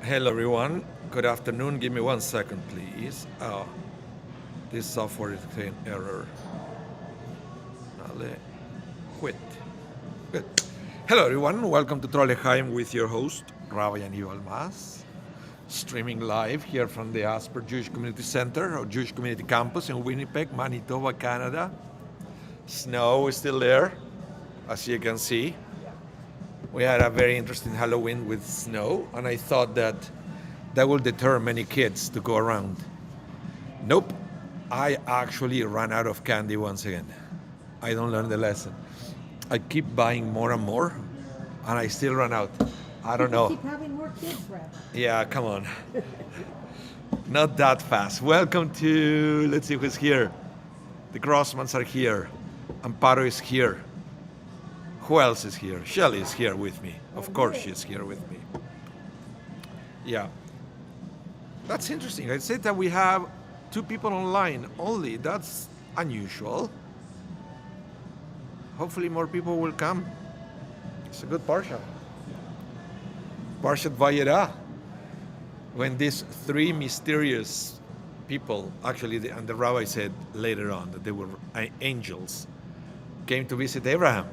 Hello everyone, good afternoon. Give me 1 second please. Oh, this software is saying error. Vale. Quit. Good. Hello everyone, welcome to Trolleheim with your host, Rabbi Aníbal Mas, streaming live here from the Asper Jewish Community Center or Jewish Community Campus in Winnipeg, Manitoba, Canada. Snow is still there, as you can see. We had a very interesting Halloween with snow, and I thought that will deter many kids to go around. Nope, I actually ran out of candy once again. I don't learn the lesson. I keep buying more and more, and I still run out. I don't know. Keep having more kids, Brad. Yeah, come on. Not that fast. Welcome to, let's see who's here. The Grossmans are here. Amparo is here. Who else is here? Shelly is here with me. Of course she's here with me. Yeah. That's interesting. I said that we have 2 people online only. That's unusual. Hopefully more people will come. It's a good Parsha. Parshat Vayera. When these 3 mysterious people, actually, and the rabbi said later on that they were angels, came to visit Abraham.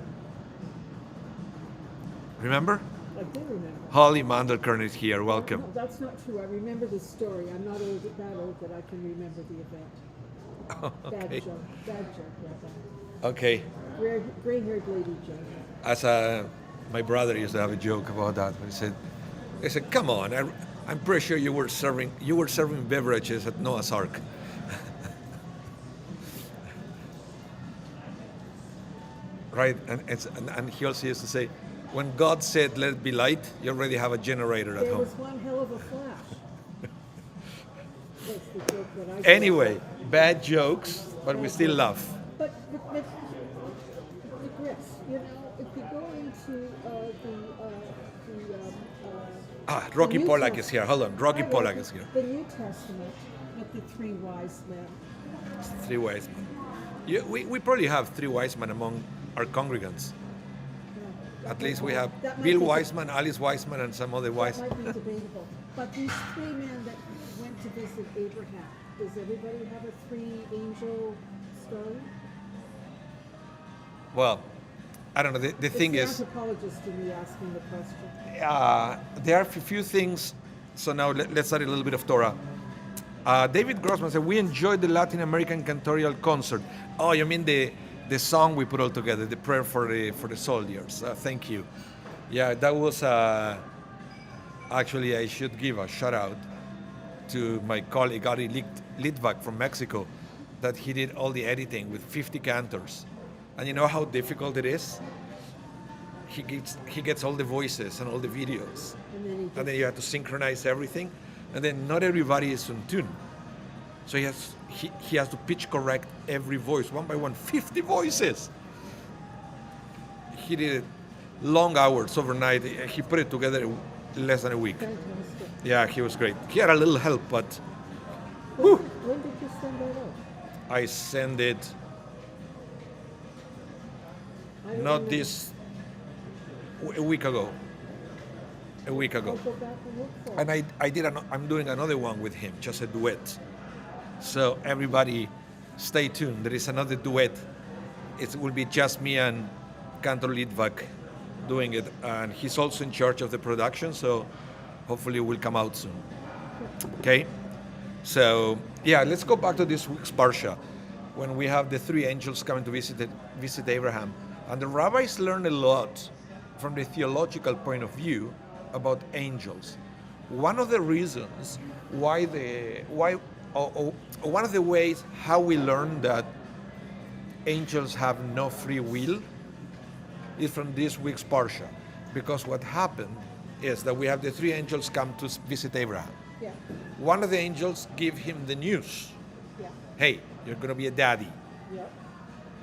Remember? I do remember. Holly Mandelkern is here. Welcome. No, that's not true. I remember the story. I'm not that old that I can remember the event. Okay. Bad joke. Yeah, Okay. gray-haired lady joke. As my brother used to have a joke about that. He said, "Come on, I'm pretty sure you were serving beverages at Noah's Ark." Right, and he also used to say, when God said, "Let it be light," you already have a generator at There home. was one hell of a flash. That's the joke that I Anyway, bad jokes, but we still laugh. But Chris, you know, if you go into Rocky the New Pollack Testament- is here. Hold on, Rocky Pollack is here. The New Testament with the 3 wise men. 3 wise men. Yeah, we probably have 3 wise men among our congregants. At least we have That might Bill be- Wiseman, Alice Wiseman, and some other That wise. might be debatable. But these 3 men that went to visit Abraham, does everybody have a 3-angel story? Well, I don't know. The thing It's is, the anthropologist in me asking the question. there are a few things. So now let's start a little bit of Torah. David Grossman said, "We enjoyed the Latin American cantorial concert." Oh, you mean the song we put all together, the prayer for the soldiers. Thank you. Yeah, that was actually, I should give a shout out to my colleague Ari Litvak from Mexico, that he did all the editing with 50 cantors. And you know how difficult it is? He gets all the voices and all the videos, And and then you have to synchronize everything, and then not everybody is in tune. So he has to pitch correct every voice, one by one, 50 voices. He did it long hours overnight. He put it together in less than a week. Fantastic. Yeah, he was great. He had a little help, but When did you send that out? I sent it I don't not remember. this, a week ago. A week I'll ago. go back and look for And it. I'm doing another one with him, just a duet. So everybody stay tuned. There is another duet. It will be just me and Cantor Litvak doing it. And he's also in charge of the production, so hopefully it will come out soon. Okay? So, yeah, let's go back to this week's Parsha, when we have the 3 angels coming to visit Abraham. And the rabbis learn a lot from the theological point of view about angels. One of the reasons one of the ways how we learn that angels have no free will is from this week's Parsha. Because what happened is that we have the 3 angels come to visit Abraham. Yeah. One of the angels give him the news. Yeah. Hey, you're going to be a daddy. Yep.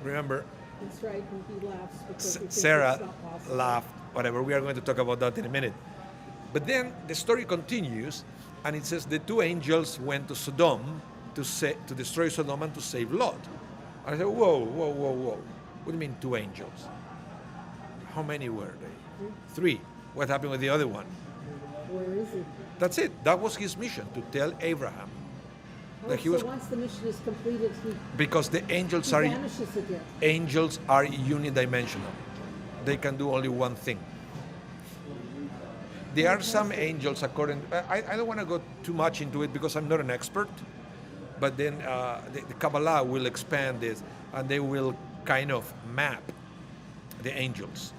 Remember, That's right. And he laughs because he thinks it's Sarah not possible. laughed, whatever. We are going to talk about that in a minute. But then the story continues, and it says the two angels went to Sodom to destroy Sodom and to save Lot. And I said, whoa, whoa, whoa, whoa. What do you mean two angels? How many were they? Three. What happened with the other one? Where is he? That's it. That was his mission, to tell Abraham Oh, that he so was, once the mission is completed, he because the angels vanishes again. are unidimensional. They can do only one thing. There are some angels, according. I don't want to go too much into it because I'm not an expert. But then the Kabbalah will expand this, and they will kind of map the angels.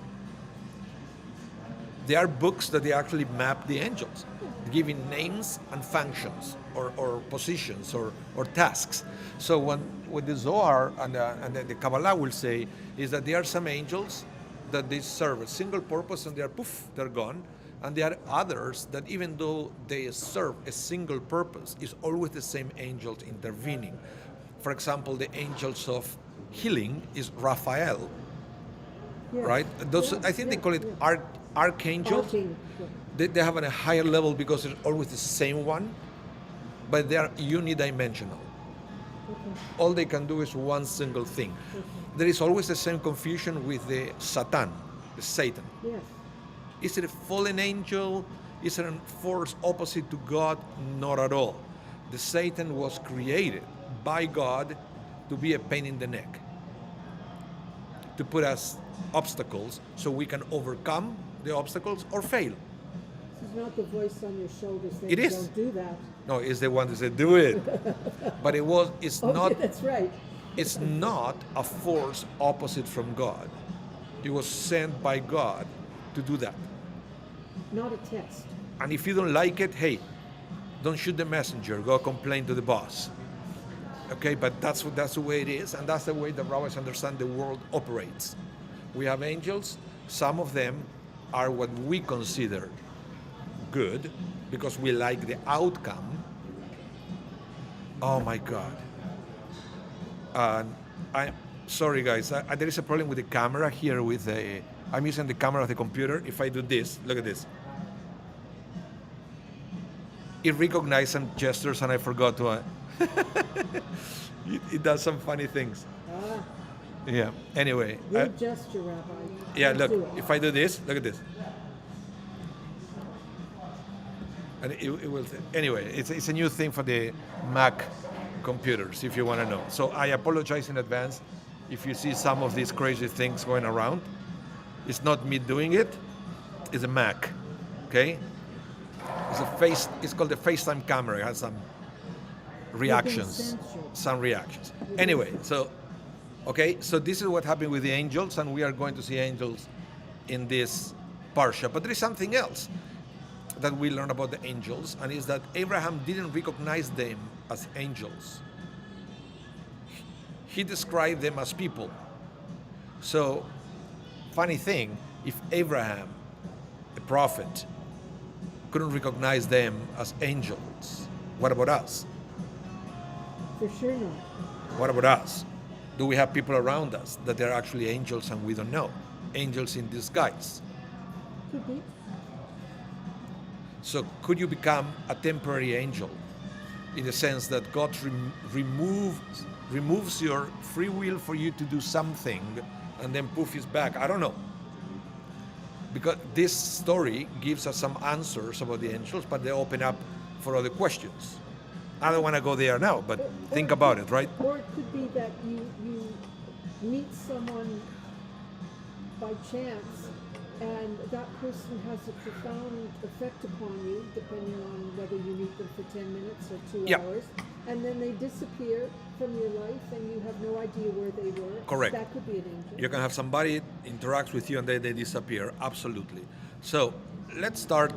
There are books that they actually map the angels, giving names and functions or positions or tasks. So what the Zohar and the Kabbalah will say is that there are some angels that they serve a single purpose and they're gone. And there are others that even though they serve a single purpose, it's always the same angels intervening. For example, the angels of healing is Raphael, Yeah. right? Those, Yeah, I think they call it yeah. archangels. Archangel. They have a higher level because it's always the same one, but they are unidimensional. Okay. All they can do is one single thing. Okay. There is always the same confusion with the Satan, the Satan. Yes. Is it a fallen angel? Is it a force opposite to God? Not at all. The Satan was created by God to be a pain in the neck, to put us obstacles so we can overcome the obstacles or fail. This is not the voice on your shoulder saying, It is. don't do that. No, it's the one that said, do it. But it's Okay, not, that's right. it's not a force opposite from God. It was sent by God to do that. Not a test. And if you don't like it, hey, don't shoot the messenger. Go complain to the boss. Okay, but that's the way it is, and that's the way the rabbis understand the world operates. We have angels. Some of them are what we consider good because we like the outcome. Oh my God. I'm sorry, guys. There is a problem with the camera here. I'm using the camera of the computer. If I do this, look at this. It recognizes some gestures, and I forgot to. It does some funny things. Ah, Yeah. Anyway. good gesture, Rabbi. Yeah. Don't Look. do it. If I do this, look at this. And it will. Anyway, it's a new thing for the Mac computers, if you want to know. So I apologize in advance if you see some of these crazy things going around. It's not me doing it. It's a Mac. Okay. It's called the FaceTime camera. It has some reactions. censored. Some reactions. Anyway, so this is what happened with the angels, and we are going to see angels in this parsha. But there is something else that we learn about the angels, and is that Abraham didn't recognize them as angels. He described them as people. So, funny thing, if Abraham, a prophet, couldn't recognize them as angels, what about us? For sure not. What about us? Do we have people around us that they're actually angels and we don't know? Angels in disguise. Could be. So could you become a temporary angel in the sense that God removes your free will for you to do something and then poof is back? I don't know. Because this story gives us some answers about the angels, but they open up for other questions. I don't want to go there now, but think about it, right? Or it could be that you meet someone by chance, and that person has a profound effect upon you, depending on whether you meet them for 10 minutes or 2 Yeah. hours, and then they disappear from your life, and you have no idea where they were. Correct. That could be an angel. You can have somebody interacts with you and they disappear. Absolutely. So let's start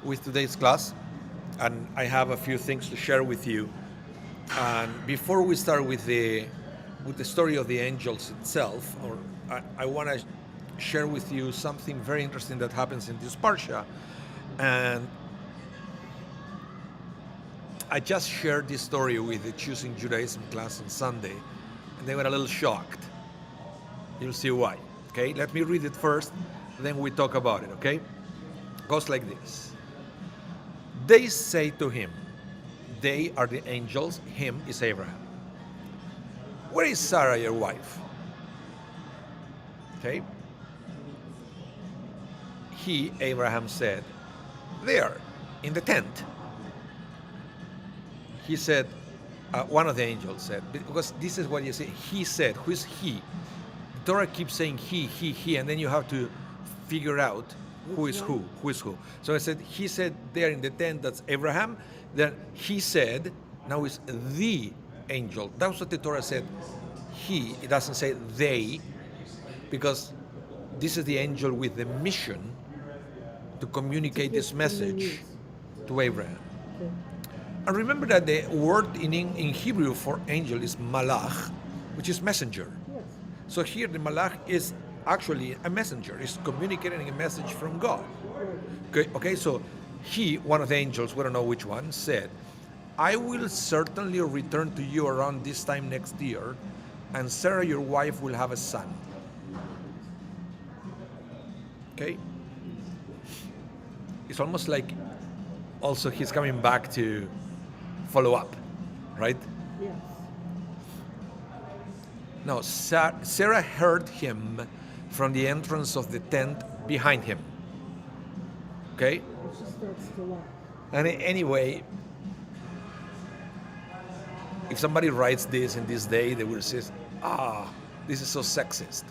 with today's class. And I have a few things to share with you. And before we start with the story of the angels itself, I want to share with you something very interesting that happens in this parsha. And I just shared this story with the Choosing Judaism class on Sunday, and they were a little shocked. You'll see why. Okay, let me read it first, then we talk about it. Okay, goes like this. They say to him, they are the angels, him is Abraham. Where is Sarah, your wife? Okay. He, Abraham, said, there, in the tent. He said, one of the angels said, because this is what you say, he said, who is he? The Torah keeps saying he, and then you have to figure out who is who. So I said, he said there in the tent, that's Abraham. Then he said, now is the angel. That's what the Torah said. He, it doesn't say they, because this is the angel with the mission to communicate this message to Abraham. Okay. And remember that the word in Hebrew for angel is malach, which is messenger. Yes. So here the malach is actually a messenger. It's communicating a message from God. Right. Okay, so he, one of the angels, we don't know which one, said, I will certainly return to you around this time next year, and Sarah, your wife, will have a son. Okay? It's almost like also he's coming back to follow up, right? Yes. Now, Sarah heard him from the entrance of the tent behind him. Okay? And she starts to laugh. And anyway, if somebody writes this in this day, they will say, this is so sexist,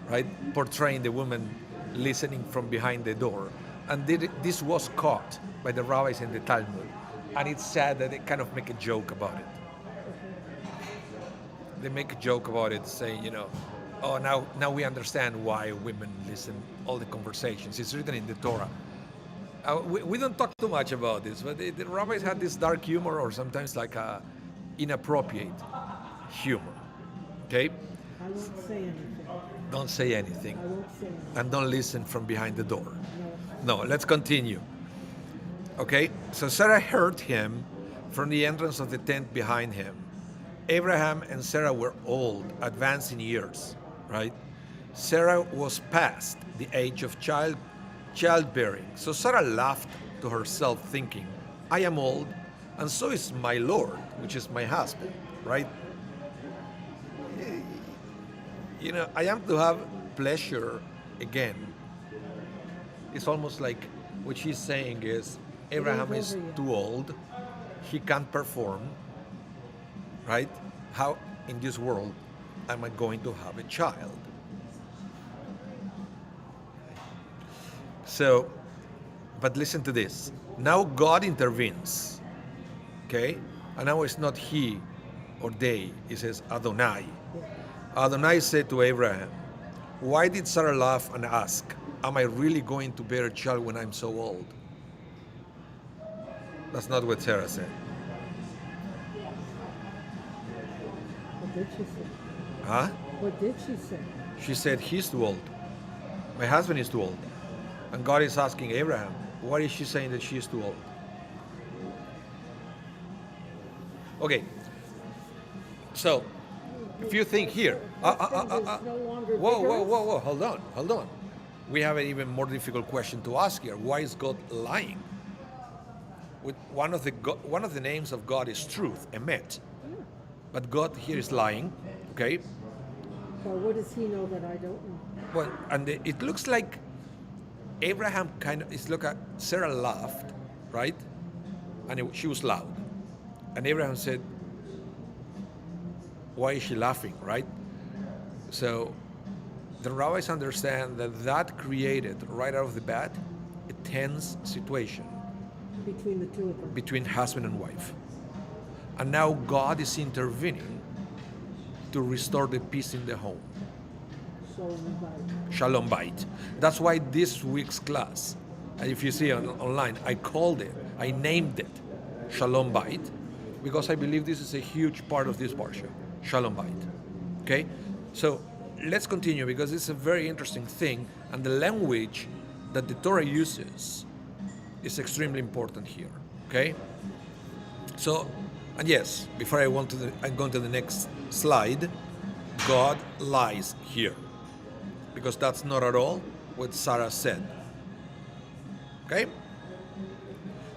right? Portraying the woman listening from behind the door. And this was caught by the rabbis in the Talmud. And it's sad that they kind of make a joke about it. They make a joke about it, saying, now we understand why women listen all the conversations. It's written in the Torah. We don't talk too much about this, but the rabbis had this dark humor, or sometimes like a inappropriate humor. Okay? I won't say anything. Don't say anything. I won't say anything. And don't listen from behind the door. No. No, let's continue. Okay? So Sarah heard him from the entrance of the tent behind him. Abraham and Sarah were old, advanced in years, right? Sarah was past the age of childbearing. So Sarah laughed to herself, thinking, I am old, and so is my Lord, which is my husband, right? I am to have pleasure again. It's almost like what she's saying is, Abraham is too old, he can't perform, right? How in this world am I going to have a child? So, but listen to this. Now God intervenes, okay? And now it's not he or they, it says Adonai. Adonai said to Abraham, why did Sarah laugh and ask, am I really going to bear a child when I'm so old? That's not what Sarah said. What did she say? Huh? What did she say? She said, he's too old. My husband is too old. And God is asking Abraham, why is she saying that she is too old? Okay. So, if you think here, whoa, hold on. We have an even more difficult question to ask here. Why is God lying? With one of the names of God is truth, emet. But God here is lying, okay? Well, what does he know that I don't know? Well, and it looks like Abraham Sarah laughed, right? And she was loud. And Abraham said, why is she laughing, right? So the rabbis understand that created, right out of the bat, a tense situation. Between the two of them. Between husband and wife. And now God is intervening to restore the peace in the home. Shalom Bayit. That's why this week's class, and if you see online, I named it Shalom Bayit, because I believe this is a huge part of this parsha, Shalom Bayit. Okay? So let's continue, because it's a very interesting thing, and the language that the Torah uses is extremely important here. Okay? So And yes, before I go to the next slide, God lies here. Because that's not at all what Sarah said. Okay?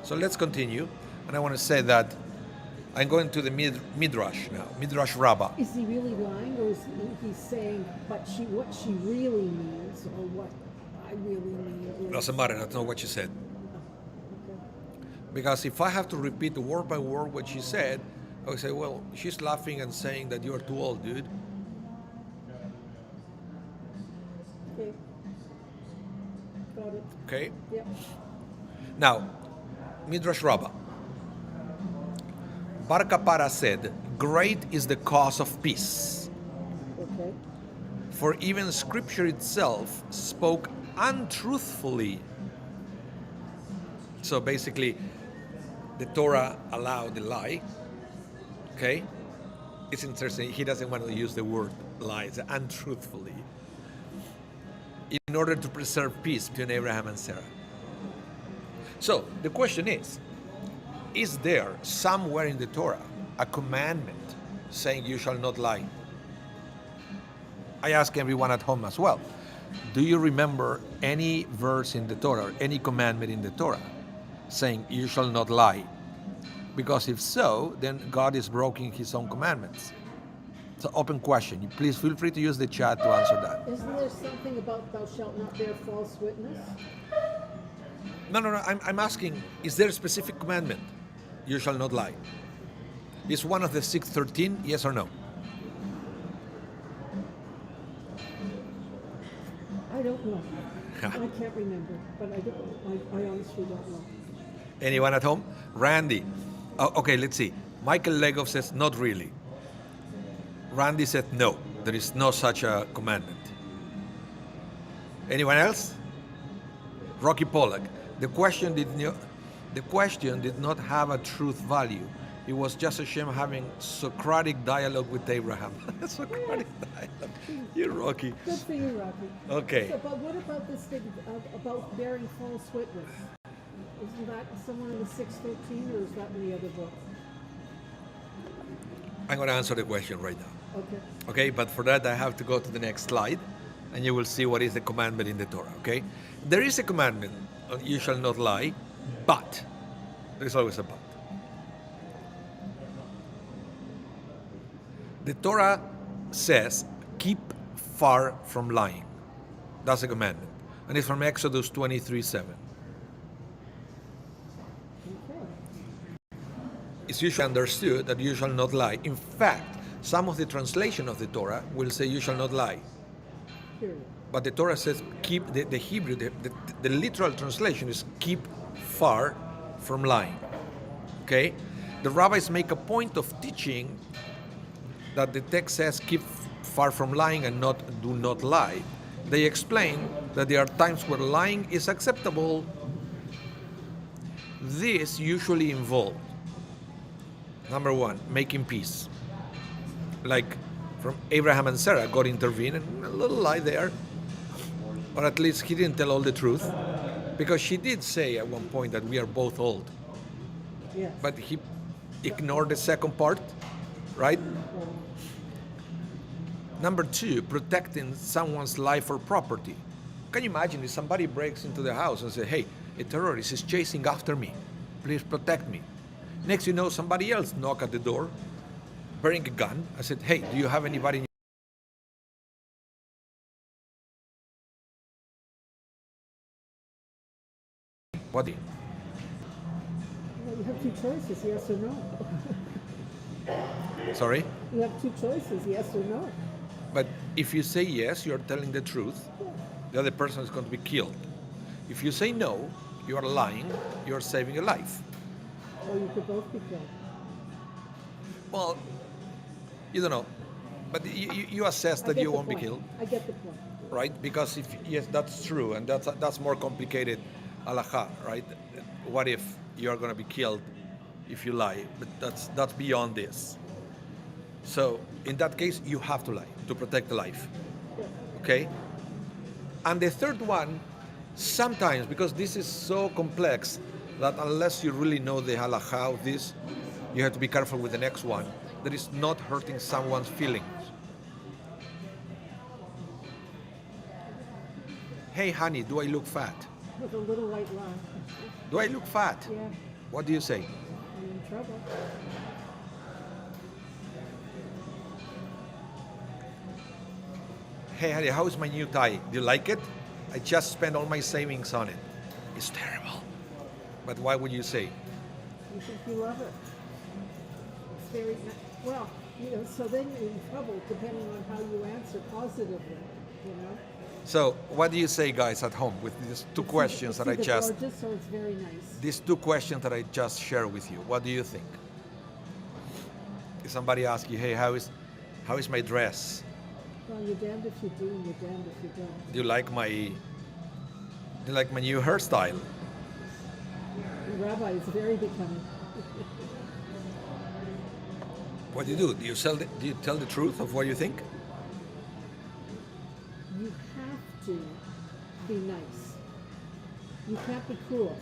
So let's continue. And I want to say that I'm going to the Midrash now, Midrash Rabbah. Is he really lying, or is he saying, what she really means, or what I really mean? Doesn't matter, that's not what she said. Okay. Because if I have to repeat word by word what she said, I would say, well, she's laughing and saying that you're too old, dude. Okay. Got it. Okay? Yep. Now, Midrash Rabbah. Bar Kapara said, great is the cause of peace. Okay. For even scripture itself spoke untruthfully. So basically, the Torah allowed the lie. Okay? It's interesting, he doesn't want to use the word lie, it's untruthfully. In order to preserve peace between Abraham and Sarah. So, the question is there somewhere in the Torah a commandment saying you shall not lie? I ask everyone at home as well. Do you remember any verse in the Torah, or any commandment in the Torah saying you shall not lie? Because if so, then God is breaking his own commandments. It's an open question. Please feel free to use the chat to answer that. Isn't there something about thou shalt not bear false witness? No. I'm asking, is there a specific commandment? You shall not lie. Is one of the 613, yes or no? I don't know. I can't remember, but I honestly don't know. Anyone at home? Randy. Oh, okay, let's see. Michael Legov says, not really. Randy said, no, there is no such a commandment. Anyone else? Rocky Pollack. The question did not have a truth value. It was just Hashem having Socratic dialogue with Abraham. Socratic dialogue. You're Rocky. Good for you, Rocky. Okay. So, but what about this thing about bearing false witness? Isn't that someone in the 613, or is that in the other book? I'm going to answer the question right now. Okay. Okay, but for that I have to go to the next slide, and you will see what is the commandment in the Torah. Okay, there is a commandment: you shall not lie, but there is always a but. The Torah says, keep far from lying. That's a commandment, and it's from Exodus 23:7. It's usually understood that you shall not lie. In fact, some of the translation of the Torah will say you shall not lie. Period. But the Torah says keep, the Hebrew, the literal translation is keep far from lying. Okay? The rabbis make a point of teaching that the text says keep far from lying and not do not lie. They explain that there are times where lying is acceptable. This usually involves, number one, making peace. Like from Abraham and Sarah, God intervened, and a little lie there. Or at least he didn't tell all the truth. Because she did say at one point that we are both old. Yes. But he ignored the second part, right? Number two, protecting someone's life or property. Can you imagine if somebody breaks into the house and says, hey, a terrorist is chasing after me. Please protect me. Next you know, somebody else knock at the door, bearing a gun. I said, hey, do you have anybody in your body? Well, you have two choices, yes or no. Sorry? You have two choices, yes or no. But if you say yes, you're telling the truth. The other person is going to be killed. If you say no, you are lying, you're saving a life. Or you could both be killed. Well, you don't know. But you assess that you won't be killed, I get the point. right? Because if yes, that's true, and that's more complicated halakha, right? What if you're going to be killed if you lie? But that's beyond this. So in that case, you have to lie to protect the life. Yeah. Okay? And the third one, sometimes, because this is so complex that unless you really know the halakha of this, you have to be careful with the next one, that is not hurting someone's feelings. Hey honey, do I look fat? With a little white lie. Do I look fat? Yeah, What do you say? you're in trouble. Hey honey, how's my new tie? Do you like it? I just spent all my savings on it. It's terrible. But why would you say? You think you love it. It's very, well, so then you're in trouble depending on how you answer positively, So what do you say, guys, at home with these two questions that I It's just... either gorgeous or it's very nice. These two questions that I just shared with you, what do you think? If somebody asks you, hey, how is my dress? Well, you're damned if you do and you're damned if you don't. Do you like my new hairstyle? The rabbi is very becoming. What do you do? Do you tell the truth of what you think? You have to be nice. You can't be cruel.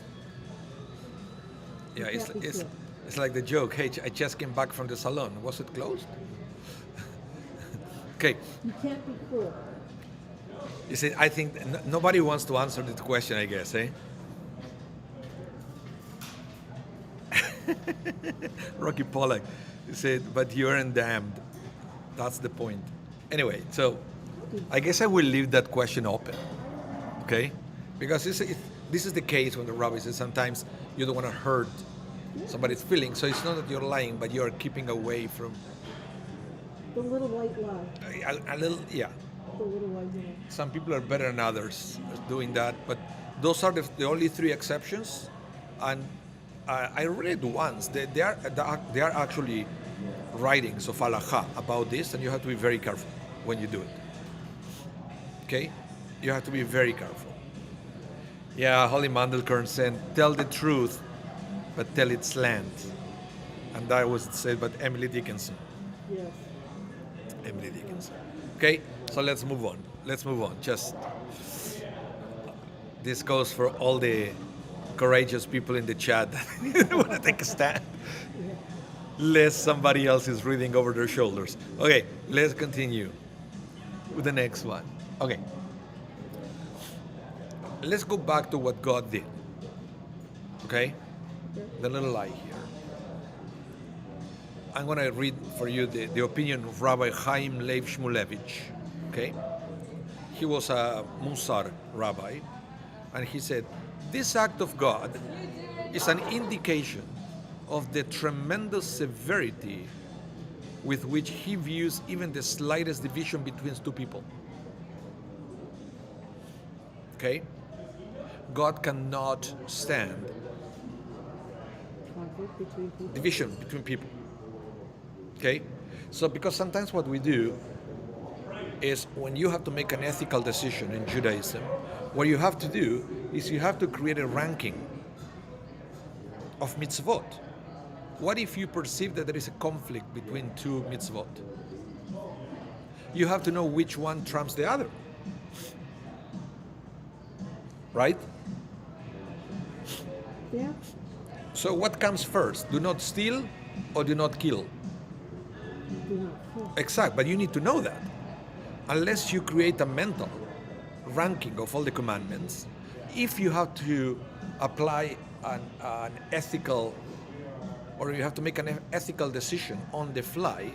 Yeah, You can't be cruel. it's like the joke, hey, I just came back from the salon. Was it closed? Okay. You can't be cruel. You see, I think nobody wants to answer the question, I guess, eh? Rocky Pollack said, but you aren't damned. That's the point. Anyway, so I guess I will leave that question open, okay? Because this is the case when the rabbi says sometimes you don't want to hurt somebody's feelings. So it's not that you're lying, but you're keeping away from The little white lie. a little, yeah. The little white lie. Some people are better than others at doing that, but those are the only three exceptions. And I read once they are actually writings of halacha about this, and you have to be very careful when you do it. Okay, you have to be very careful. Yeah, Holly Mandelkern said, "Tell the truth, but tell it slant," and that was said by Emily Dickinson. Yes. Emily Dickinson. Okay, so let's move on. Just this goes for all the courageous people in the chat that want to take a stand. Lest somebody else is reading over their shoulders. Okay, let's continue with the next one. Okay. Let's go back to what God did. Okay? The little lie here. I'm going to read for you the opinion of Rabbi Chaim Leib Shmulevich. Okay? He was a Musar rabbi, and he said, this act of God is an indication of the tremendous severity with which he views even the slightest division between two people. Okay? God cannot stand Conflict between people. division between people. Okay? So because sometimes what we do is when you have to make an ethical decision in Judaism, what you have to do is you have to create a ranking of mitzvot. What if you perceive that there is a conflict between two mitzvot? You have to know which one trumps the other. Right? Yeah. So what comes first? Do not steal or do not kill? Do not kill. Exact, but you need to know that. Unless you create a mental ranking of all the commandments, if you have to apply an ethical, or you have to make an ethical decision on the fly,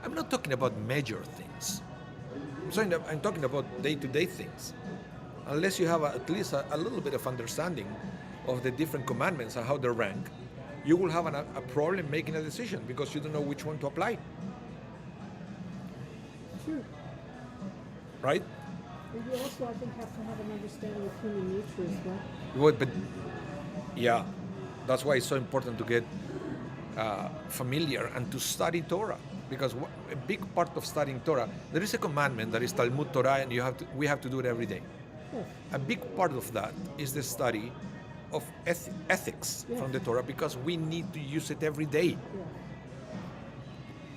I'm not talking about major things. I'm talking about day-to-day things. Unless you have at least a little bit of understanding of the different commandments and how they rank, you will have a problem making a decision because you don't know which one to apply. True. Right? And you also, I think, have to have an understanding of human nature as well. But yeah, that's why it's so important to get familiar and to study Torah, because a big part of studying Torah, there is a commandment that is Talmud Torah, and we have to do it every day. Yes. A big part of that is the study of ethics from the Torah, because we need to use it every day. Yeah.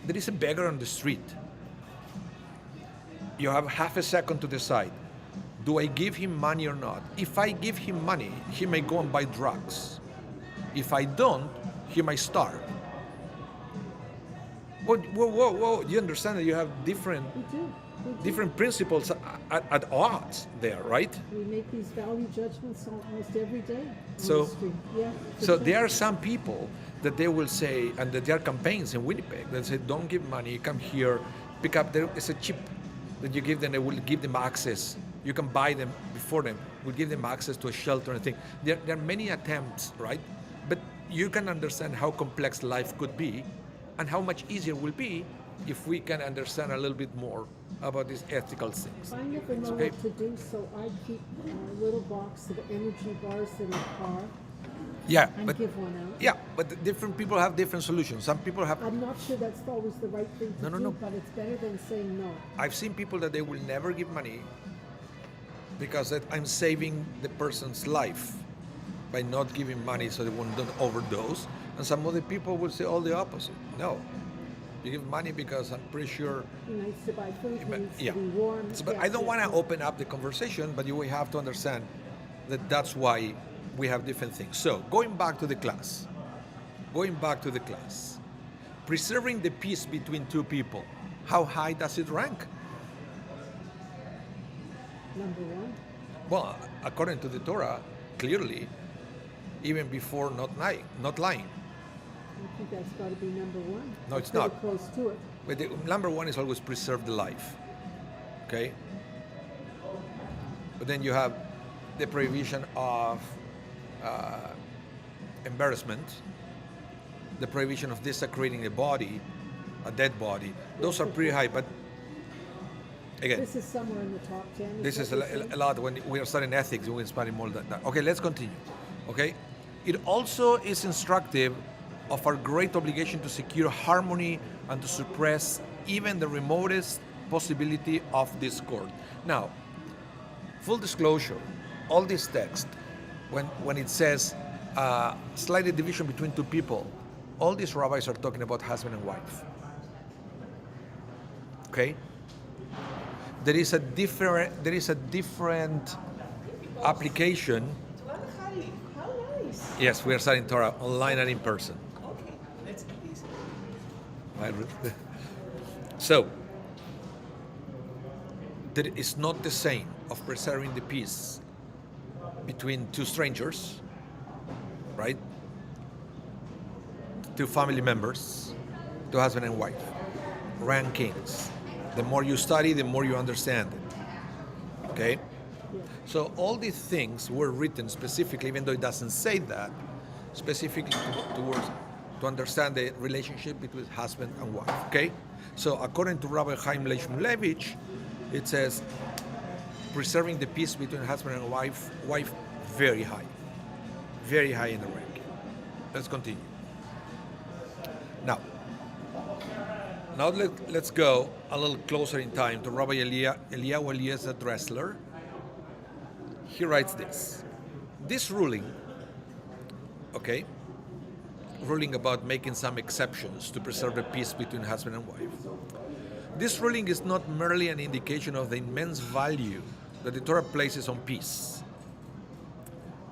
There is a beggar on the street. You have half a second to decide, do I give him money or not? If I give him money, he may go and buy drugs. If I don't, he might starve. Whoa. You understand that you have different We do. We do. different principles at odds there, right? We make these value judgments almost every day on So- the street. Yeah. for So sure. there are some people that they will say, and that there are campaigns in Winnipeg that say, don't give money, come here, pick up, it's a chip that you give them, they will give them access. You can buy them before them, we'll give them access to a shelter and thing. There are many attempts, right? But you can understand how complex life could be and how much easier it will be if we can understand a little bit more about these ethical things. I never know Okay. what to do, so I keep a little box of energy bars in the car Yeah, and but give one out. yeah, but different people have different solutions. Some people have. I'm not sure that's always the right thing to No, do, no. but it's better than saying no. I've seen people that they will never give money because that I'm saving the person's life by not giving money so they won't overdose. And some other people will say all the opposite. No, you give money because I'm pretty sure. He needs to buy food, he But, needs yeah. to be warm. So, but I don't want to open up the conversation, but you will have to understand that that's why we have different things. So going back to the class, preserving the peace between two people, how high does it rank? Number one. Well, according to the Torah, clearly, even before not lying. I think that's got to be number one. No, it's Pretty not. close to it. But the number one is always preserve the life. Okay? But then you have the prohibition of embarrassment, the prohibition of desecrating a body, a dead body. Those are pretty high, but again, This is somewhere in the top 10. this is what you're saying? a lot. When we are studying ethics, we can study more than that. Okay, let's continue. Okay? It also is instructive of our great obligation to secure harmony and to suppress even the remotest possibility of discord. Now, full disclosure, all this text, when it says slight division between two people, all these rabbis are talking about husband and wife. Okay? There is a different application. How nice. Yes, we are studying Torah online and in person. Okay, let's do this. So, that it's not the same of preserving the peace between two strangers, right? Two family members, two husband and wife. Rankings. The more you study, the more you understand it. Okay? So all these things were written specifically, even though it doesn't say that, specifically to understand the relationship between husband and wife. Okay? So according to Rabbi Chaim Leishmulevich, it says preserving the peace between husband and wife very high in the ranking. Let's continue. Now let's go a little closer in time to Rabbi Eliyahu Eliezer Dressler. He writes this. This ruling, okay, ruling about making some exceptions to preserve the peace between husband and wife. This ruling is not merely an indication of the immense value that the Torah places on peace.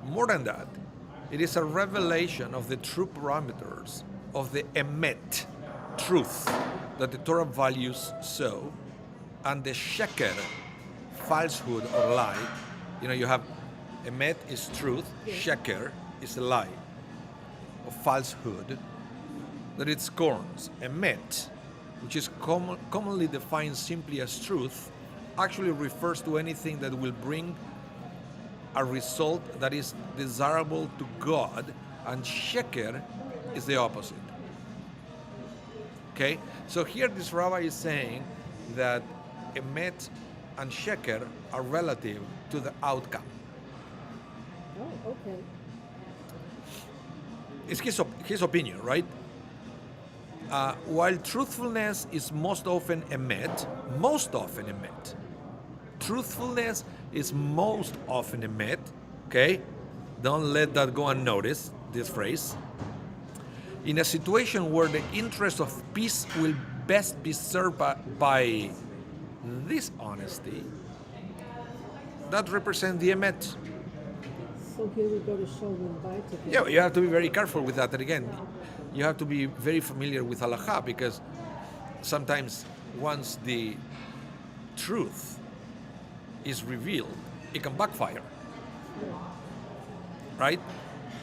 More than that, it is a revelation of the true parameters of the emet, truth, that the Torah values so, and the sheker, falsehood or lie. You know, you have emet is truth, sheker is a lie, or falsehood, that it scorns. Emet, which is commonly defined simply as truth, actually refers to anything that will bring a result that is desirable to God, and sheker is the opposite. Okay? So here this rabbi is saying that emet and sheker are relative to the outcome. Oh, okay. It's his opinion, right? While truthfulness is most often emet, truthfulness is most often emet, okay? Don't let that go unnoticed, this phrase. In a situation where the interest of peace will best be served by this honesty, that represents the emet. So here we go to Shalom Bayit again. Yeah, you have to be very careful with that. And again, you have to be very familiar with halakha, because sometimes once the truth is revealed, it can backfire, right?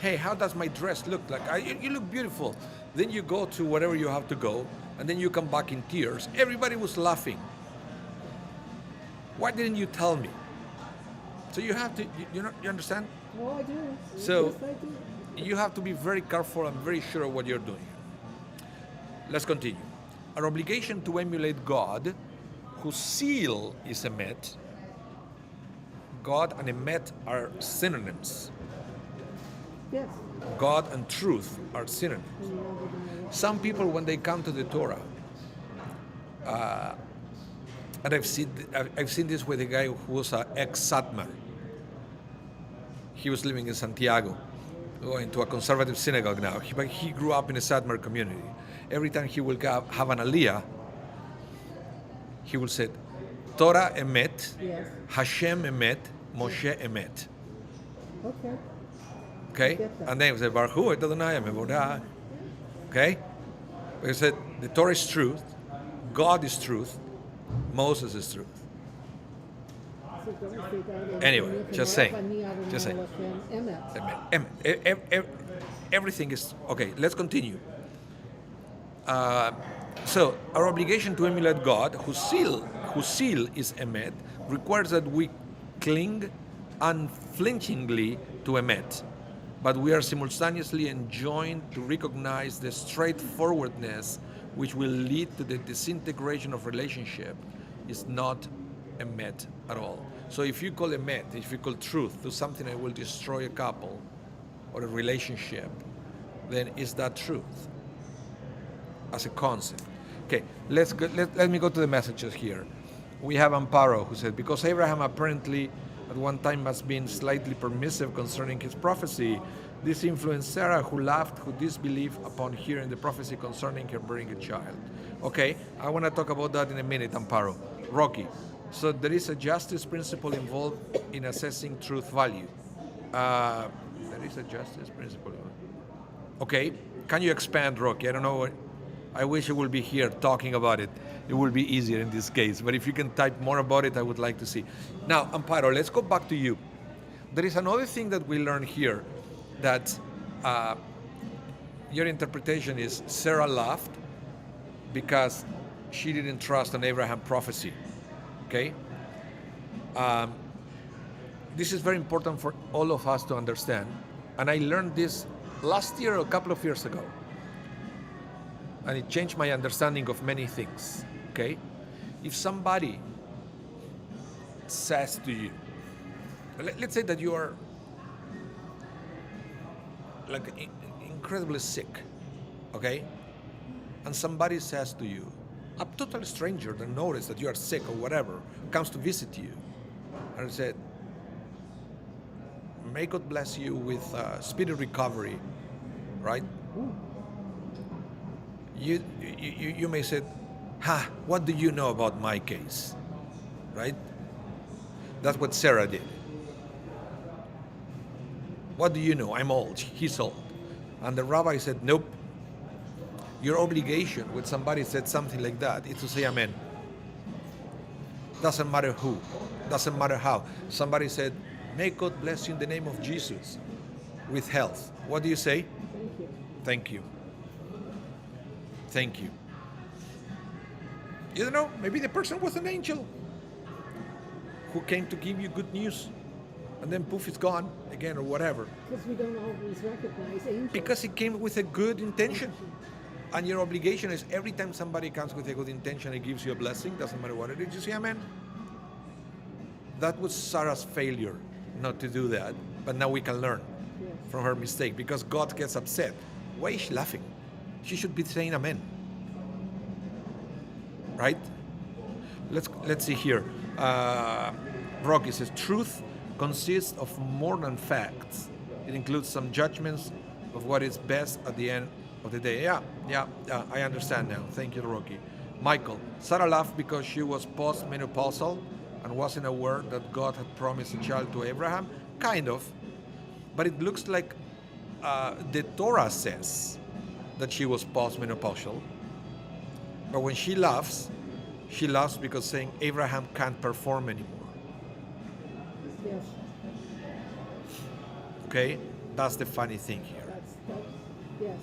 Hey, how does my dress look like? You look beautiful. Then you go to wherever you have to go, and then you come back in tears. Everybody was laughing. Why didn't you tell me? So you have to, you understand? Oh, I do. So Yes, I do. you have to be very careful and very sure of what you're doing. Let's continue. Our obligation to emulate God, whose seal is emet. God and emet are synonyms. Yes. God and truth are synonyms. And you already know what. Some people, when they come to the Torah, and I've seen this with a guy who was an ex-Satmar. He was living in Santiago, going to a conservative synagogue now. But he grew up in a Satmar community. Every time he will have an aliyah, he will say, Torah emet, Yes. Hashem emet, Moshe emet. Okay. Okay? Get that. And then he said, Baruch Hu, Adonai Mevorah. Okay? He said, the Torah is truth, God is truth, Moses is truth. So don't say that in- Anyway, in just Yechon saying, Rabbani Adonai just saying. Elohim Emet. Amen. Everything is okay. Let's continue. So our obligation to emulate God, whose seal is emet, requires that we cling unflinchingly to emet, but we are simultaneously enjoined to recognize the straightforwardness which will lead to the disintegration of relationship is not emet at all. So if you call emet, if you call truth to something that will destroy a couple or a relationship, then is that truth as a concept? Okay, let me go to the messages here. We have Amparo who said, because Abraham apparently at one time has been slightly permissive concerning his prophecy, this influenced Sarah, who laughed, who disbelieved upon hearing the prophecy concerning her bearing a child. Okay, I want to talk about that in a minute, Amparo. Rocky, so there is a justice principle involved in assessing truth value. There is a justice principle. Okay, can you expand, Rocky? I don't know what. I wish I would be here talking about it. It will be easier in this case. But if you can type more about it, I would like to see. Now, Amparo, let's go back to you. There is another thing that we learn here, that your interpretation is Sarah laughed because she didn't trust an Abraham prophecy. Okay? This is very important for all of us to understand. And I learned this last year or a couple of years ago. And it changed my understanding of many things. Okay? If somebody says to you, let's say that you are like incredibly sick, okay? And somebody says to you, a total stranger that noticed that you are sick or whatever, comes to visit you, and said, may God bless you with speedy recovery, right? You may say, what do you know about my case, right? That's what Sarah did. What do you know? I'm old. He's old. And the rabbi said, nope. Your obligation when somebody said something like that is to say amen. Doesn't matter who. Doesn't matter how. Somebody said, may God bless you in the name of Jesus with health. What do you say? Thank you. Thank you. Thank you. You don't know, maybe the person was an angel who came to give you good news, and then poof, it's gone again or whatever. Because we don't always recognize angels. Because it came with a good intention. And your obligation is every time somebody comes with a good intention and gives you a blessing, doesn't matter what it is, you say amen. That was Sarah's failure not to do that, but now we can learn from her mistake, because God gets upset. Why is she laughing? She should be saying amen. Right? Let's see here. Rocky says, truth consists of more than facts. It includes some judgments of what is best at the end of the day. Yeah, I understand now. Thank you, Rocky. Michael, Sarah laughed because she was post-menopausal and wasn't aware that God had promised a child to Abraham. Kind of. But it looks like the Torah says that she was post-menopausal. But when she laughs because saying Abraham can't perform anymore. Yes. Okay? That's the funny thing here. Yes.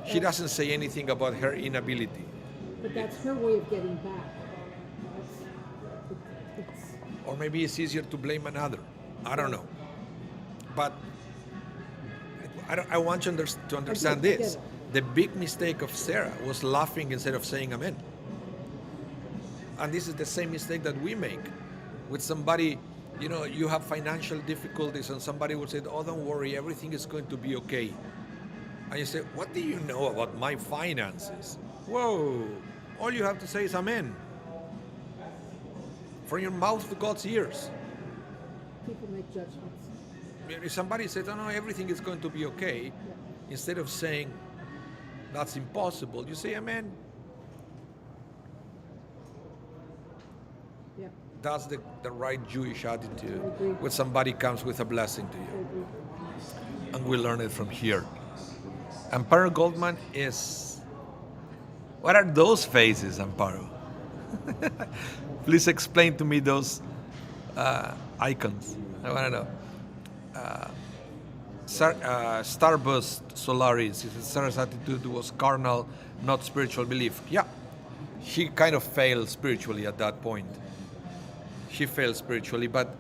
She doesn't say anything about her inability. But that's her way of getting back. It's Or maybe it's easier to blame another. I don't know. But I want you to understand I get this. it. The big mistake of Sarah was laughing instead of saying amen. And this is the same mistake that we make with somebody. You have financial difficulties and somebody will say, oh, don't worry, everything is going to be okay. And you say, what do you know about my finances? Whoa, all you have to say is amen. From your mouth to God's ears. people make judgments. If somebody says, oh no, everything is going to be okay, Yeah. instead of saying, that's impossible, you say amen. Yeah. That's the right Jewish attitude I agree. when somebody comes with a blessing to I you. agree. And we learn it from here. Amparo Goldman is... What are those faces, Amparo? Please explain to me those icons. I want to know. Starburst Solaris, Sarah's attitude was carnal, not spiritual belief. Yeah, she kind of failed spiritually at that point. She failed spiritually, but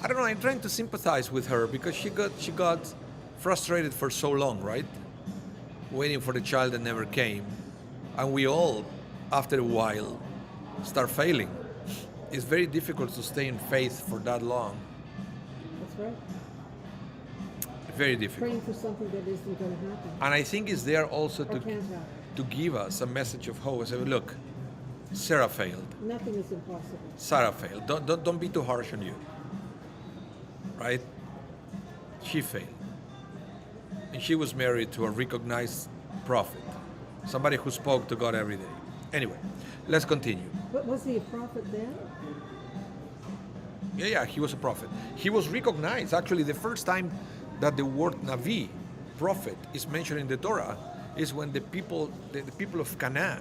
I don't know, I'm trying to sympathize with her because she got frustrated for so long, right? Waiting for the child that never came. And we all, after a while, start failing. It's very difficult to stay in faith for that long. That's right. Very difficult. Praying for something that isn't going to happen. And I think it's there also Or can't happen. to give us a message of hope. Say, look, Sarah failed. Nothing is impossible. Sarah failed. Don't be too harsh on you. Right? She failed. And she was married to a recognized prophet. Somebody who spoke to God every day. Anyway, let's continue. But was he a prophet then? Yeah, he was a prophet. He was recognized. Actually, the first time that the word Navi, prophet, is mentioned in the Torah is when the people of Canaan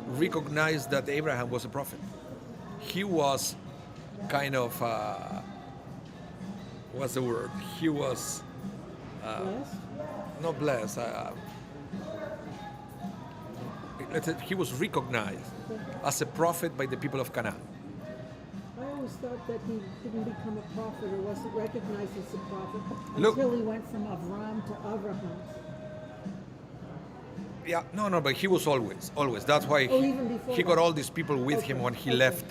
recognized that Abraham was a prophet. He was kind of, what's the word? He was Blessed? not blessed. Let's say he was recognized as a prophet by the people of Canaan. I always thought that he didn't become a prophet or wasn't recognized as a prophet Look. until he went from Avram to Abraham. Yeah, no, but he was always. That's why Oh, even before he got that. all these people with him when he left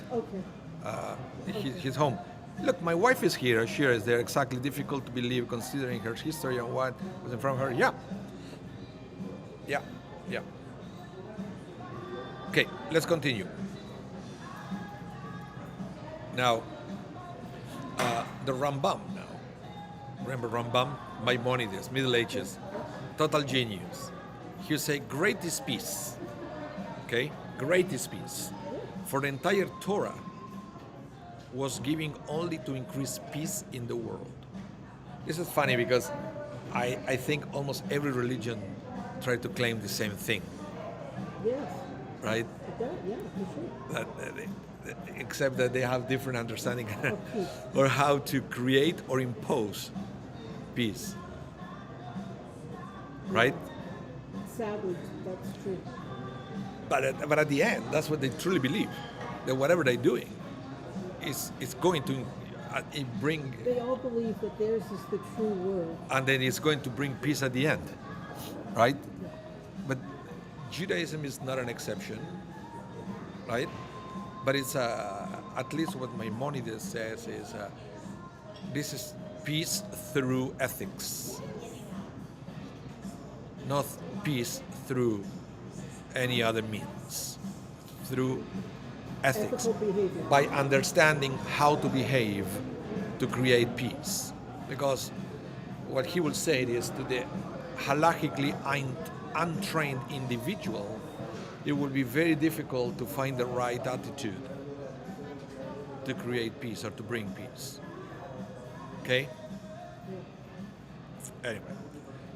his home. Look, my wife is here. She is there. Exactly, difficult to believe considering her history and what was in front of her. Yeah. Okay, let's continue. Now, the Rambam now. Remember Rambam? Maimonides, Middle Ages. Total genius. He would say, great is peace. Okay? Great is peace. For the entire Torah was giving only to increase peace in the world. This is funny because I think almost every religion tried to claim the same thing, Yes. right? It does, yeah, for sure. Except that they have different understanding Of peace. or how to create or impose peace. Right? Sadly, that's true. But at the end, that's what they truly believe. That whatever they're doing is going to bring, They all believe that theirs is the true word. and then it's going to bring peace at the end. Right? But Judaism is not an exception. Right? But it's at least what Maimonides says is this is peace through ethics, not peace through any other means, through ethics, Ethical behavior. by understanding how to behave to create peace. Because what he will say is to the halachically untrained individual, it will be very difficult to find the right attitude to create peace or to bring peace. Okay? Anyway,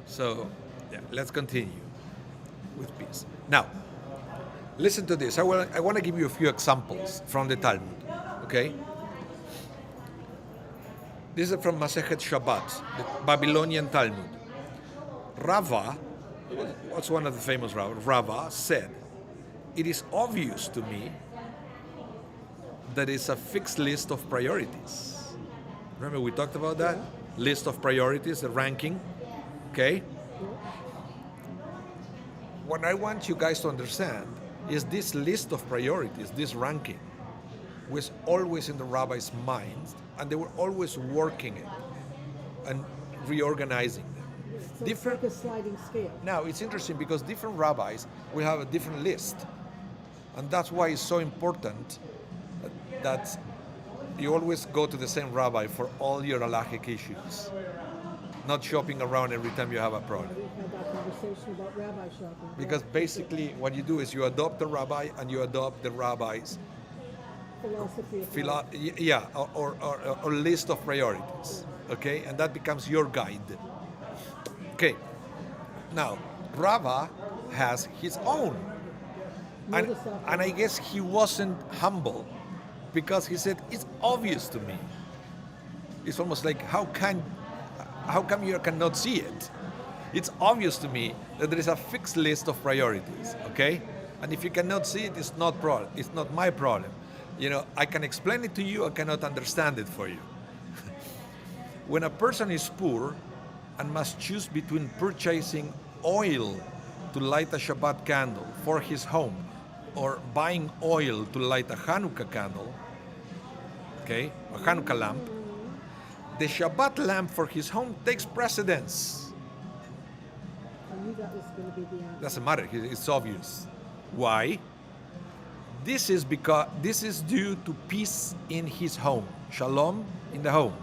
so yeah, let's continue with peace. Now, Listen to this. I want to give you a few examples from the Talmud. Okay? This is from Masechet Shabbat, the Babylonian Talmud. Rava, what's one of the famous rabbis? Rava said, "It is obvious to me that it's a fixed list of priorities." Remember we talked about that? List of priorities, the ranking. Okay? What I want you guys to understand is this list of priorities, this ranking, was always in the rabbis' minds, and they were always working it and reorganizing them. So it's like a sliding scale. Now, it's interesting because different rabbis will have a different list. And that's why it's so important that you always go to the same rabbi for all your halachic issues, not shopping around every time you have a problem. We've had that conversation about rabbi shopping. Because basically what you do is you adopt the rabbi and you adopt the rabbi's Philosophy of life. or list of priorities. Okay? And that becomes your guide. Okay. Now, Rava has his own. And I guess he wasn't humble because he said, it's obvious to me. It's almost like, how come you cannot see it? It's obvious to me that there is a fixed list of priorities, okay? And if you cannot see it, it's not my problem. You know, I can explain it to you, I cannot understand it for you. When a person is poor and must choose between purchasing oil to light a Shabbat candle for his home or buying oil to light a Hanukkah candle, okay, a Hanukkah lamp, the Shabbat lamp for his home takes precedence. I knew that was going to be the answer. Doesn't matter, it's obvious. Why? This is due to peace in his home. Shalom in the home.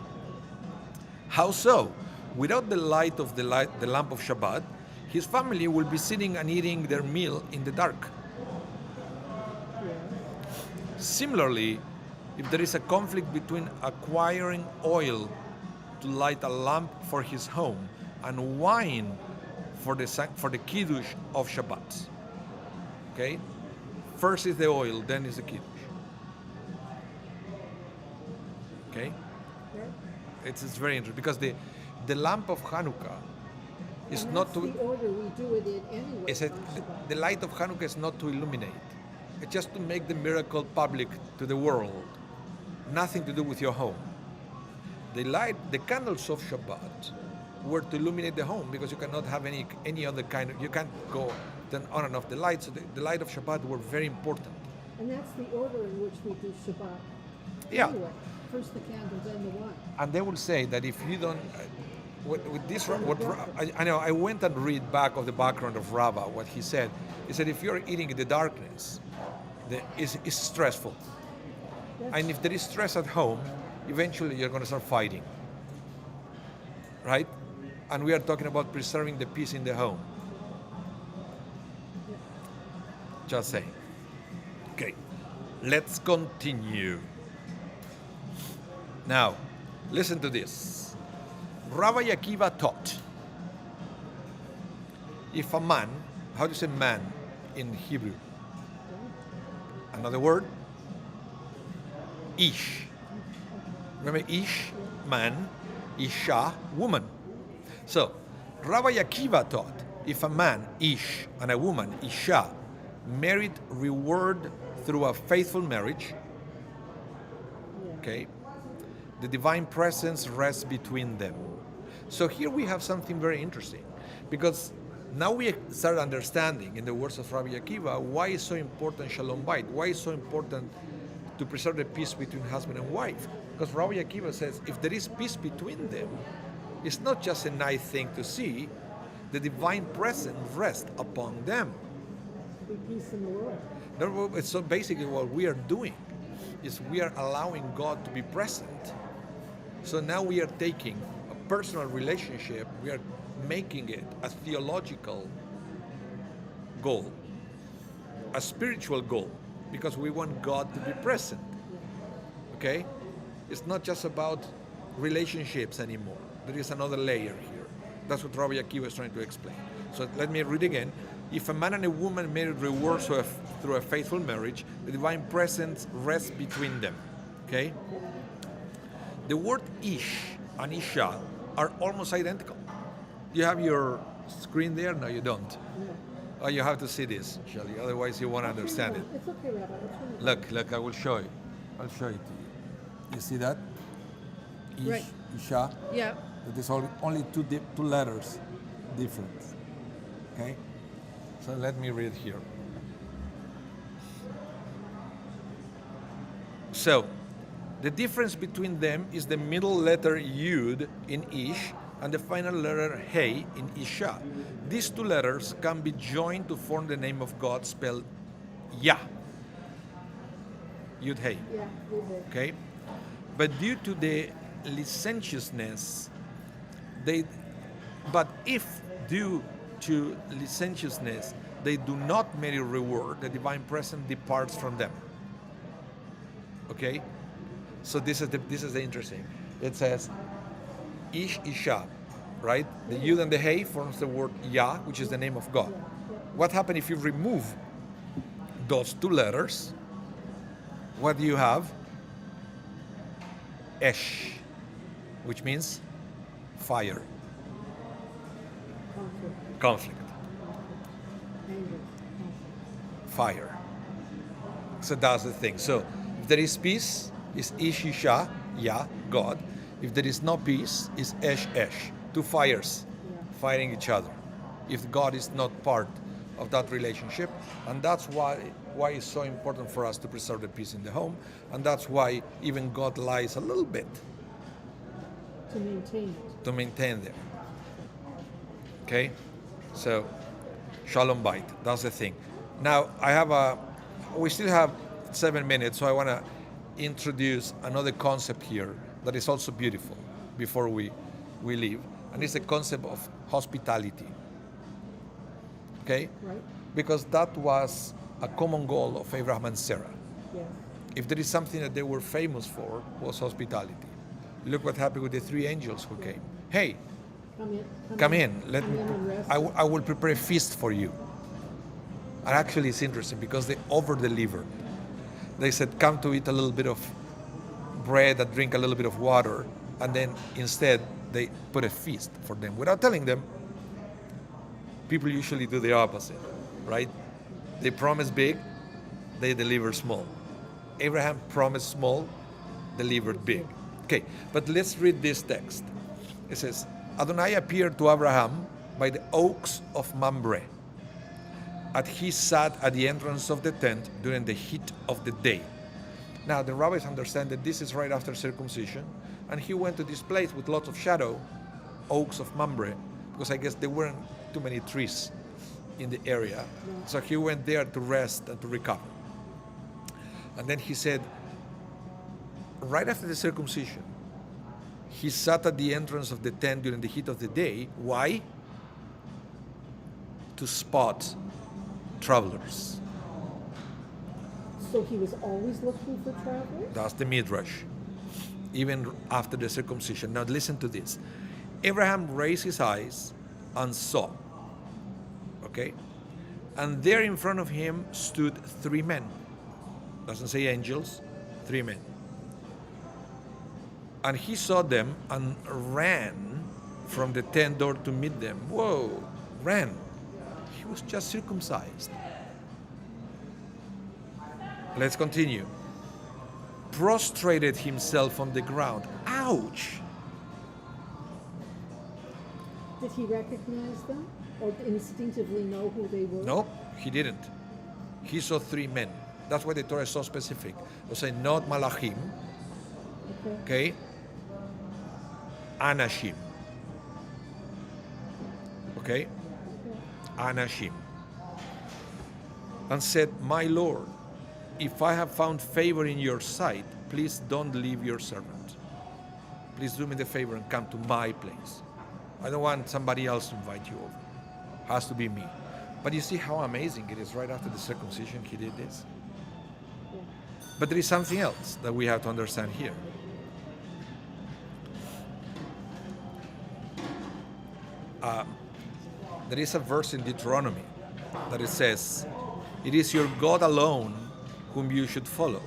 How so? Without the light of the lamp of Shabbat, his family will be sitting and eating their meal in the dark. Similarly, if there is a conflict between acquiring oil to light a lamp for his home and wine for the kiddush of Shabbat, okay? First is the oil, then is the kiddush. Okay? It's very interesting because the lamp of Hanukkah is And not that's to. the order we do it in anyway. Is it, on Shabbat. the light of Hanukkah is not to illuminate. It's just to make the miracle public to the world. Nothing to do with your home. The candles of Shabbat were to illuminate the home because you cannot have any other kind of, you can't go turn on and off the lights. So the light of Shabbat were very important. And that's the order in which we do Shabbat. Yeah. Anyway, first the candle, then the wine. And they will say that if you don't, with this, I know I went and read back of the background of Rava, what he said. He said if you're eating in the darkness, it's stressful. And if there is stress at home, eventually you're going to start fighting. Right? And we are talking about preserving the peace in the home. Just saying. Okay, let's continue. Now, listen to this. Rabbi Akiva taught, if a man, how do you say man in Hebrew? Another word? Ish. Remember Ish, man, Isha, woman. So, Rabbi Akiva taught, if a man, Ish, and a woman, Isha, merit reward through a faithful marriage, okay, the divine presence rests between them. So here we have something very interesting, because now we start understanding, in the words of Rabbi Akiva, why is so important Shalom Bayit, why is so important to preserve the peace between husband and wife. Because Rabbi Akiva says, if there is peace between them, it's not just a nice thing to see, the divine presence rests upon them. Be peace in the world. So basically what we are doing is we are allowing God to be present. So now we are taking a personal relationship, we are making it a theological goal, a spiritual goal, because we want God to be present. Okay? It's not just about relationships anymore. There is another layer here. That's what Rabbi Akiva is trying to explain. So let me read again. If a man and a woman married reward through a faithful marriage, the divine presence rests between them. Okay? The word ish and isha are almost identical. You have your screen there? No, you don't. No. Oh, you have to see this, Shelly. Otherwise, you won't understand it. It's okay, Rabbi. It's okay. Look, I will show you. I'll show it to you. You see that? Ish, Right. isha. Yeah. It is only two letters difference. Okay? So let me read here. So, the difference between them is the middle letter Yud in Ish and the final letter Hey in Isha. These two letters can be joined to form the name of God spelled Yah. Yud Hey. Yeah. Okay? But due to the licentiousness, if due to licentiousness they do not merit reward, the divine presence departs from them. Okay? So this is the interesting. It says Ish Isha, right? The Yud and the Hey forms the word Yah, which is the name of God. What happens if you remove those two letters? What do you have? Esh, which means fire, conflict, Anger. fire. So that's the thing. So if there is peace, is Ish Isha, Yah, God. If there is no peace, is Esh Esh, two fires fighting each other. If God is not part of that relationship, and that's why it's so important for us to preserve the peace in the home, and that's why even God lies a little bit To maintain it. to maintain them. Okay, so Shalom Bayit, that's the thing. Now we still have 7 minutes, so I want to introduce another concept here that is also beautiful before we leave, and it's the concept of hospitality. Okay, Right? because that was a common goal of Abraham and Sarah. Yes. If there is something that they were famous for, was hospitality. Look what happened with the 3 angels who came. Hey, come in. Let Come me. in and rest. I will prepare a feast for you. And actually, it's interesting because they over-delivered. They said, "Come to eat a little bit of bread and drink a little bit of water," and then instead they put a feast for them without telling them. People usually do the opposite, right? They promise big, they deliver small. Abraham promised small, delivered big. Okay, but let's read this text. It says, Adonai appeared to Abraham by the oaks of Mamre. He sat at the entrance of the tent during the heat of the day. Now, the rabbis understand that this is right after circumcision, and he went to this place with lots of shadow, oaks of Mamre, because I guess there weren't too many trees in the area. So he went there to rest and to recover. And then he said, right after the circumcision, he sat at the entrance of the tent during the heat of the day. Why? To spot travelers. So he was always looking for travelers? That's the Midrash. Even after the circumcision. Now listen to this. Abraham raised his eyes and saw. Okay? And there in front of him stood 3 men. Doesn't say angels, 3 men. And he saw them and ran from the tent door to meet them. Whoa, ran. He was just circumcised. Let's continue. Prostrated himself on the ground. Ouch! Did he recognize them or instinctively know who they were? No, he didn't. He saw 3 men. That's why the Torah is so specific. It was saying not malachim, okay? Anashim. Okay? Anashim. And said, my Lord, if I have found favor in your sight, please don't leave your servant. Please do me the favor and come to my place. I don't want somebody else to invite you over. Has to be me. But you see how amazing it is right after the circumcision he did this? But there is something else that we have to understand here. There is a verse in Deuteronomy that it says, "It is your God alone whom you should follow,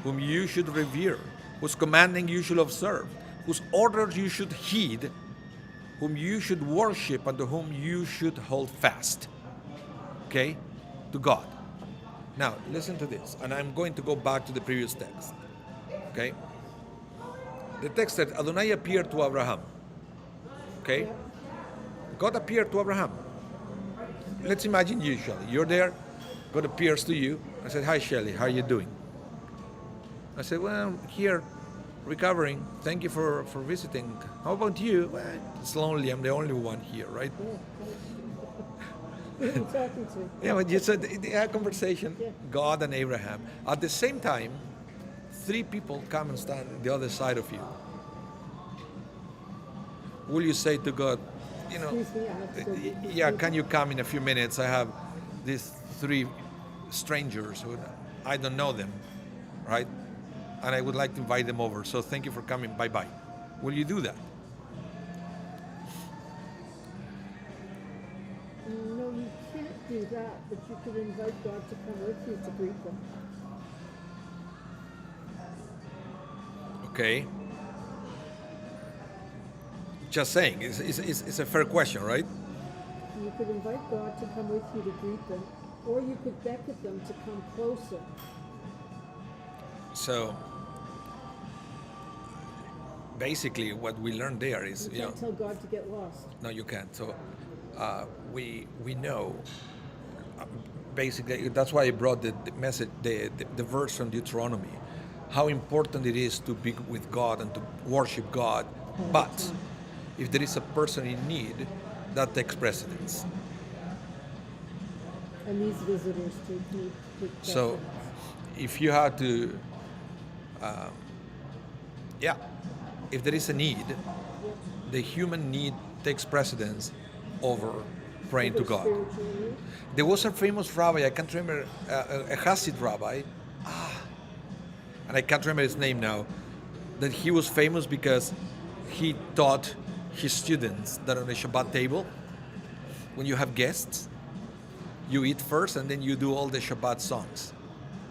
whom you should revere, whose commanding you should observe, whose orders you should heed, whom you should worship, and to whom you should hold fast." Okay? To God. Now, listen to this, and I'm going to go back to the previous text. Okay? The text said, Adonai appeared to Abraham. Okay? God appeared to Abraham. Let's imagine you, Shelley. You're there, God appears to you. I said, "Hi, Shelley, how are you doing?" I said, "Well, here, recovering. Thank you for visiting. How about you?" "Well, it's lonely. I'm the only one here," right? Who are you talking to? Yeah, but you said they had a conversation, Yeah. God and Abraham. At the same time, 3 people come and stand on the other side of you. Will you say to God, Excuse me, I have to go get this yeah, paper. can you come in a few minutes? I have these 3 strangers who I don't know them, right? And I would like to invite them over. So thank you for coming. Bye-bye. Will you do that? No, you can't do that, but you could invite God to come with you to greet them. Okay. Just saying, it's a fair question, right? You could invite God to come with you to greet them, or you could beckon them to come closer. So basically what we learned there is, You can't tell God to get lost. no, you can't. So we know, basically, that's why I brought the message, the verse from Deuteronomy, how important it is to be with God and to worship God. But if there is a person in need, that takes precedence. And these visitors take So precedence. if you had to, if there is a need, the human need takes precedence over praying to Over God. spiritual need. There was a famous rabbi, I can't remember, a Hasid rabbi, and I can't remember his name now, that he was famous because he taught his students that on a Shabbat table, when you have guests, you eat first and then you do all the Shabbat songs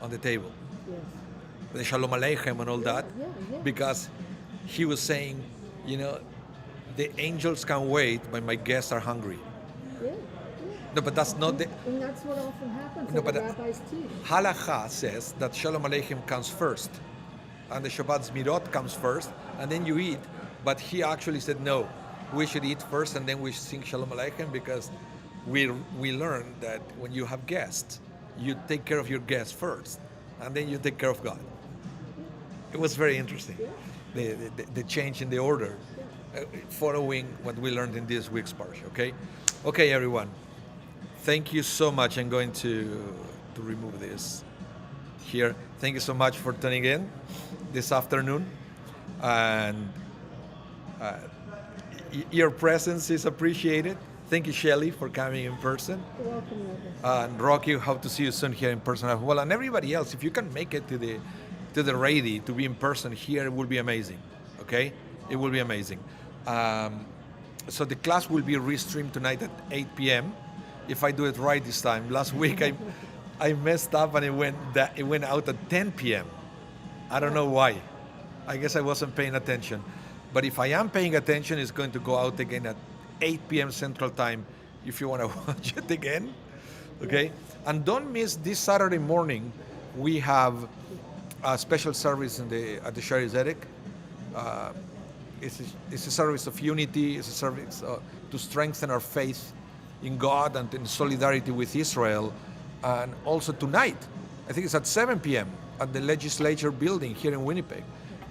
on the table. Yes. The Shalom Aleichem and all that, Yeah. because he was saying, the angels can wait, but my guests are hungry. Yeah. No, but that's not the... And that's what often happens No, when but the rabbis teach. Halakha says that Shalom Aleichem comes first, and the Shabbat Zmirot comes first, and then you eat. But he actually said, no, we should eat first, and then we sing Shalom Aleichem, because we learned that when you have guests, you take care of your guests first, and then you take care of God. It was very interesting, the change in the order, following what we learned in this week's parsha. Okay, everyone. Thank you so much. I'm going to remove this here. Thank you so much for tuning in this afternoon, and your presence is appreciated. Thank you, Shelley, for coming in person. You're welcome, Rabbi. And Rocky, hope to see you soon here in person as well. And everybody else, if you can make it to the ready to be in person here, it will be amazing. Okay, it will be amazing. So the class will be restreamed tonight at 8 p.m. If I do it right this time. Last week I messed up and it went out at 10 p.m. I don't know why. I guess I wasn't paying attention. But if I am paying attention, it's going to go out again at 8 p.m. Central Time if you want to watch it again. Okay? And don't miss this Saturday morning. We have a special service at the Shari Zedek. It's a service of unity. It's a service to strengthen our faith in God and in solidarity with Israel. And also tonight, I think it's at 7 p.m. at the legislature building here in Winnipeg.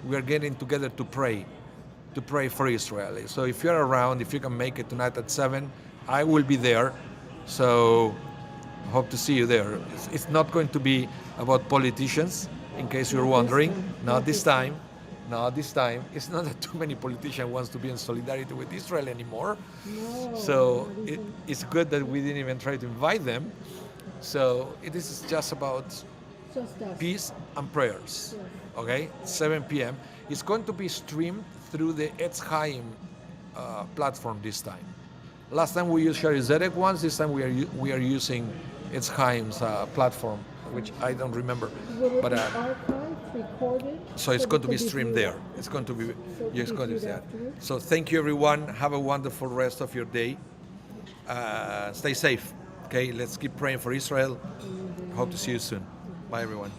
We are getting together to pray for Israel. So if you're around, if you can make it tonight at 7, I will be there. So hope to see you there. It's not going to be about politicians, in case you're wondering. Not this time. Not this time. It's not that too many politicians wants to be in solidarity with Israel anymore. No, So not even. it's good that we didn't even try to invite them. So this is just about Just us. peace and prayers. Yes. Okay, 7 p.m. It's going to be streamed through the Etz Chaim platform this time. Last time we used Sherry Zedek once. This time we are using It's Chaim's platform, which I don't remember. Will it But be archived, recorded? so it's that going it to can be streamed viewed there. after- It's going to be. So it You're can going be to see viewed that. afterwards? So thank you, everyone. Have a wonderful rest of your day. Stay safe. Okay, let's keep praying for Israel. Hope to see you soon. Bye, everyone.